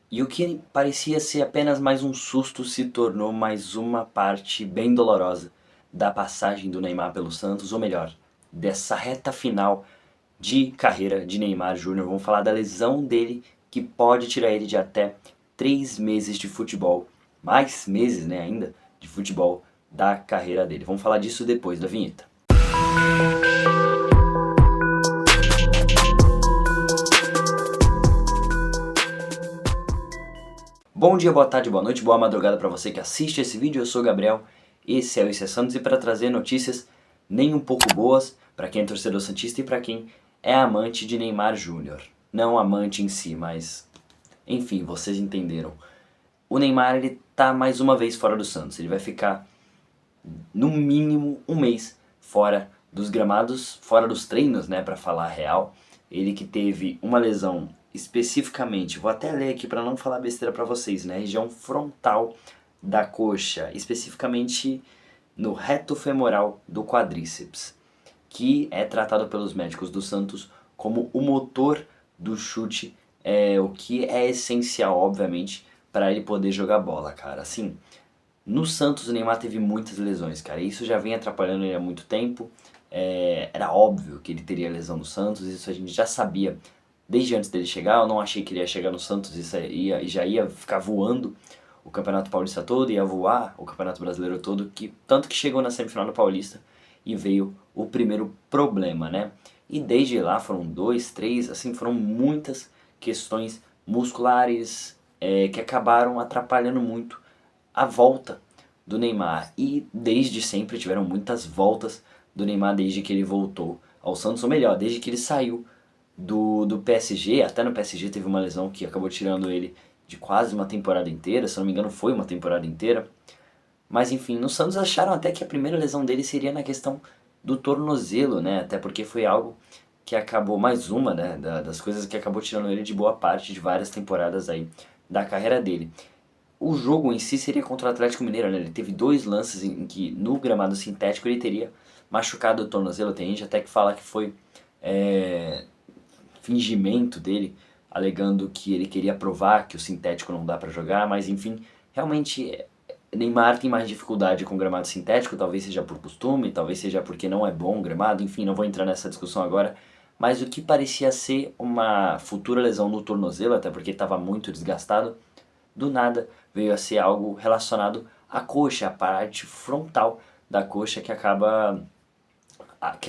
E o que parecia ser apenas mais um susto se tornou mais uma parte bem dolorosa da passagem do Neymar pelo Santos, ou melhor, dessa reta final de carreira de Neymar Júnior. Vamos falar da lesão dele que pode tirar ele de até 3 meses de futebol, mais meses, né, ainda, de futebol da carreira dele. Vamos falar disso depois da vinheta. Bom dia, boa tarde, boa noite, boa madrugada para você que assiste esse vídeo. Eu sou o Gabriel, esse é o Isso é Santos, e para trazer notícias nem um pouco boas para quem é torcedor santista e para quem é amante de Neymar Júnior. Não amante em si, mas enfim, vocês entenderam. O Neymar, ele tá mais uma vez fora do Santos. Ele vai ficar no mínimo um mês fora dos gramados, fora dos treinos, né, para falar a real. Ele que teve uma lesão especificamente, vou até ler aqui para não falar besteira para vocês, né, região frontal da coxa, especificamente no reto femoral do quadríceps, que é tratado pelos médicos do Santos como o motor do chute, o que é essencial, obviamente, para ele poder jogar bola, cara. Assim, no Santos o Neymar teve muitas lesões, cara. Isso já vem atrapalhando ele há muito tempo. Era óbvio que ele teria lesão no Santos, isso a gente já sabia desde antes dele chegar. Eu não achei que ele ia chegar no Santos e já ia ficar voando o Campeonato Paulista todo, ia voar o Campeonato Brasileiro todo, tanto que chegou na semifinal do Paulista e veio o primeiro problema, né? E desde lá foram dois, três, assim, foram muitas questões musculares que acabaram atrapalhando muito a volta do Neymar. E desde sempre tiveram muitas voltas do Neymar desde que ele voltou ao Santos, ou melhor, desde que ele saiu do PSG. Até no PSG teve uma lesão que acabou tirando ele de quase uma temporada inteira, se eu não me engano foi uma temporada inteira. Mas enfim, no Santos acharam até que a primeira lesão dele seria na questão do tornozelo, né? Até porque foi algo que acabou, mais uma, né, das coisas que acabou tirando ele de boa parte de várias temporadas aí da carreira dele. O jogo em si seria contra o Atlético Mineiro, né? Ele teve dois lances em que no gramado sintético ele teria machucado o tornozelo. Tem gente até que fala que foi fingimento dele, alegando que ele queria provar que o sintético não dá pra jogar, mas enfim, realmente Neymar tem mais dificuldade com gramado sintético, talvez seja por costume, talvez seja porque não é bom o gramado, enfim, não vou entrar nessa discussão agora, mas o que parecia ser uma futura lesão no tornozelo, até porque estava muito desgastado, do nada veio a ser algo relacionado à coxa, à parte frontal da coxa que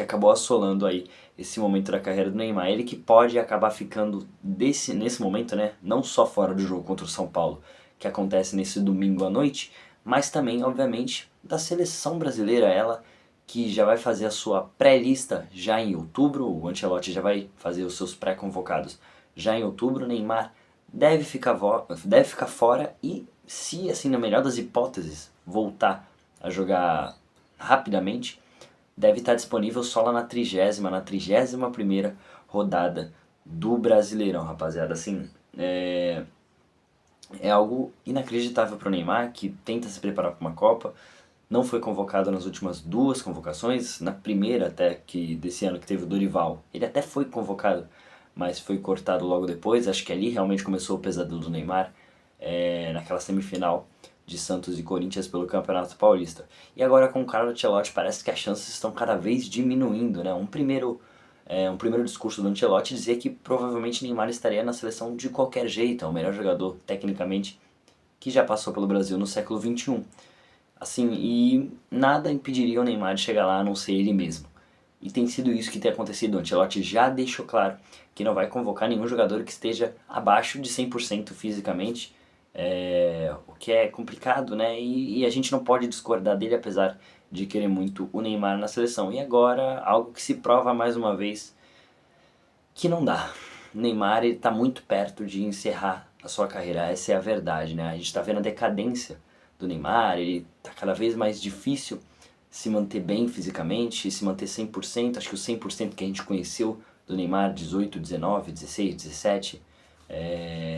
acabou assolando aí esse momento da carreira do Neymar. Ele que pode acabar ficando nesse momento, né, não só fora do jogo contra o São Paulo, que acontece nesse domingo à noite, mas também, obviamente, da seleção brasileira, ela que já vai fazer a sua pré-lista já em outubro. O Ancelotti já vai fazer os seus pré-convocados já em outubro. O Neymar deve ficar fora e, se assim na melhor das hipóteses, voltar a jogar rapidamente, deve estar disponível só lá na 31ª rodada do Brasileirão, rapaziada. Assim, é algo inacreditável para o Neymar, que tenta se preparar para uma Copa. Não foi convocado nas últimas duas convocações, na primeira até que desse ano que teve o Dorival. Ele até foi convocado, mas foi cortado logo depois. Acho que ali realmente começou o pesadelo do Neymar, naquela semifinal de Santos e Corinthians pelo Campeonato Paulista. E agora com o Carlo Ancelotti parece que as chances estão cada vez diminuindo, né? Um primeiro discurso do Ancelotti dizia que provavelmente Neymar estaria na seleção de qualquer jeito, é o melhor jogador tecnicamente que já passou pelo Brasil no século XXI. Assim, e nada impediria o Neymar de chegar lá a não ser ele mesmo. E tem sido isso que tem acontecido. O Ancelotti já deixou claro que não vai convocar nenhum jogador que esteja abaixo de 100% fisicamente, o que é complicado, né? E a gente não pode discordar dele, apesar de querer muito o Neymar na seleção. E agora, algo que se prova mais uma vez que não dá. O Neymar está muito perto de encerrar a sua carreira, essa é a verdade, né? A gente está vendo a decadência do Neymar, ele está cada vez mais difícil se manter bem fisicamente, se manter 100%. Acho que o 100% que a gente conheceu do Neymar, 18, 19, 16, 17,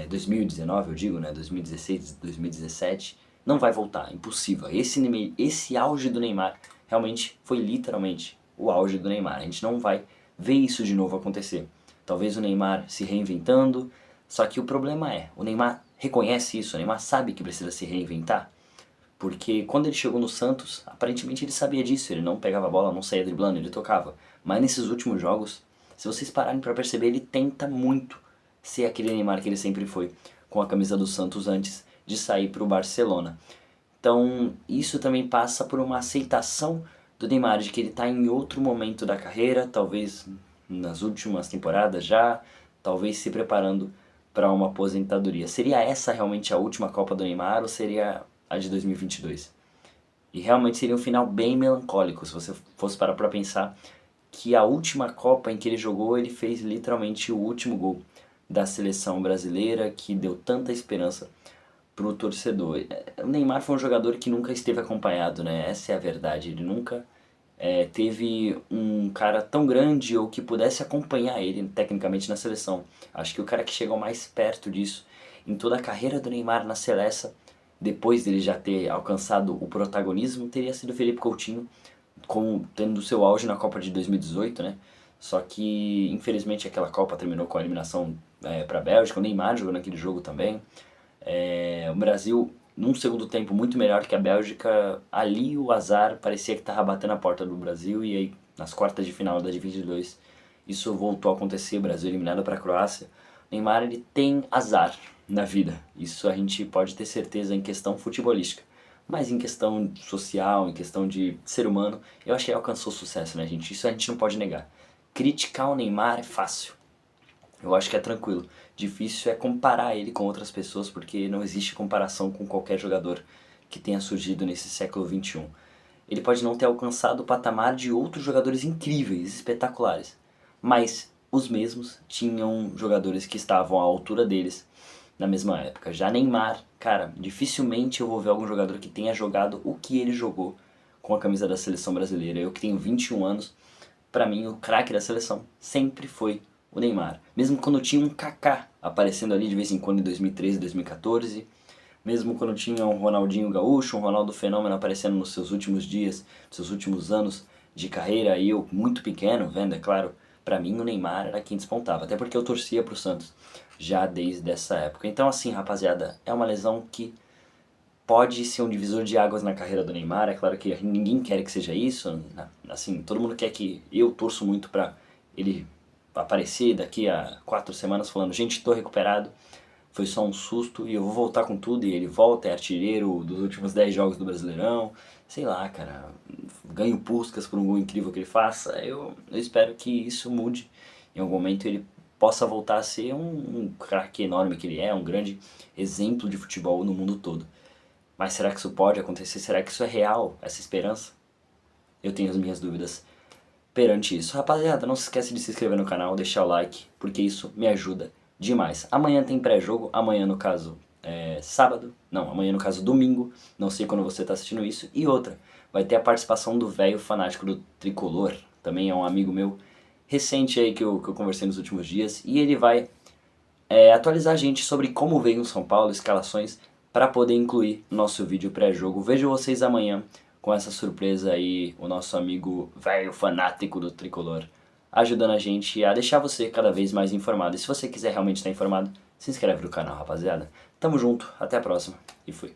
2019 eu digo, né, 2016, 2017, não vai voltar, impossível. Esse auge do Neymar realmente foi literalmente o auge do Neymar. A gente não vai ver isso de novo acontecer. Talvez o Neymar se reinventando, só que o problema o Neymar reconhece isso, o Neymar sabe que precisa se reinventar. Porque quando ele chegou no Santos, aparentemente ele sabia disso, ele não pegava a bola, não saía driblando, ele tocava. Mas nesses últimos jogos, se vocês pararem pra perceber, ele tenta muito ser aquele Neymar que ele sempre foi, com a camisa do Santos antes de sair pro Barcelona. Então, isso também passa por uma aceitação do Neymar, de que ele está em outro momento da carreira, talvez nas últimas temporadas já, talvez se preparando para uma aposentadoria. Seria essa realmente a última Copa do Neymar ou seria a de 2022? E realmente seria um final bem melancólico, se você fosse parar para pensar que a última Copa em que ele jogou, ele fez literalmente o último gol da seleção brasileira, que deu tanta esperança pro torcedor. O Neymar foi um jogador que nunca esteve acompanhado, né? Essa é a verdade. Ele nunca teve um cara tão grande ou que pudesse acompanhar ele tecnicamente na seleção. Acho que o cara que chegou mais perto disso em toda a carreira do Neymar na seleção, depois dele já ter alcançado o protagonismo, teria sido Felipe Coutinho, tendo seu auge na Copa de 2018, né? Só que, infelizmente, aquela Copa terminou com a eliminação para a Bélgica. O Neymar jogou naquele jogo também. O Brasil, num segundo tempo muito melhor que a Bélgica, ali o azar parecia que estava batendo a porta do Brasil, e aí nas quartas de final da Div22 isso voltou a acontecer, o Brasil eliminado para a Croácia. O Neymar, ele tem azar na vida, isso a gente pode ter certeza em questão futebolística, mas em questão social, em questão de ser humano, eu acho que ele alcançou sucesso, né, gente? Isso a gente não pode negar. Criticar o Neymar é fácil, eu acho que é tranquilo. Difícil é comparar ele com outras pessoas, porque não existe comparação com qualquer jogador que tenha surgido nesse século XXI. Ele pode não ter alcançado o patamar de outros jogadores incríveis, espetaculares, mas os mesmos tinham jogadores que estavam à altura deles na mesma época. Já Neymar, cara, dificilmente eu vou ver algum jogador que tenha jogado o que ele jogou com a camisa da seleção brasileira. Eu que tenho 21 anos, pra mim o craque da seleção sempre foi o Neymar. Mesmo quando tinha um Kaká aparecendo ali de vez em quando em 2013, 2014, mesmo quando tinha um Ronaldinho Gaúcho, um Ronaldo Fenômeno aparecendo nos seus últimos dias, nos seus últimos anos de carreira, e eu muito pequeno, vendo, é claro, pra mim o Neymar era quem despontava, até porque eu torcia pro Santos já desde essa época. Então assim, rapaziada, é uma lesão que pode ser um divisor de águas na carreira do Neymar. É claro que ninguém quer que seja isso, assim, todo mundo quer que... Eu torço muito pra ele aparecer daqui a 4 semanas falando: gente, tô recuperado, foi só um susto e eu vou voltar com tudo. E ele volta, é artilheiro dos últimos 10 jogos do Brasileirão, sei lá, cara, ganha o Puskás por um gol incrível que ele faça. Eu espero que isso mude, em algum momento ele possa voltar a ser um craque enorme que ele é, um grande exemplo de futebol no mundo todo. Mas será que isso pode acontecer? Será que isso é real, essa esperança? Eu tenho as minhas dúvidas perante isso. Rapaziada, não se esquece de se inscrever no canal, deixar o like, porque isso me ajuda demais. Amanhã tem pré-jogo, amanhã no caso sábado, não, amanhã no caso domingo, não sei quando você está assistindo isso. E outra, vai ter a participação do velho fanático do Tricolor, também é um amigo meu recente aí que eu conversei nos últimos dias, e ele vai atualizar a gente sobre como veio o São Paulo, escalações, para poder incluir no nosso vídeo pré-jogo. Vejo vocês amanhã com essa surpresa aí, o nosso amigo velho fanático do Tricolor, ajudando a gente a deixar você cada vez mais informado. E se você quiser realmente estar informado, se inscreve no canal, rapaziada. Tamo junto, até a próxima e fui.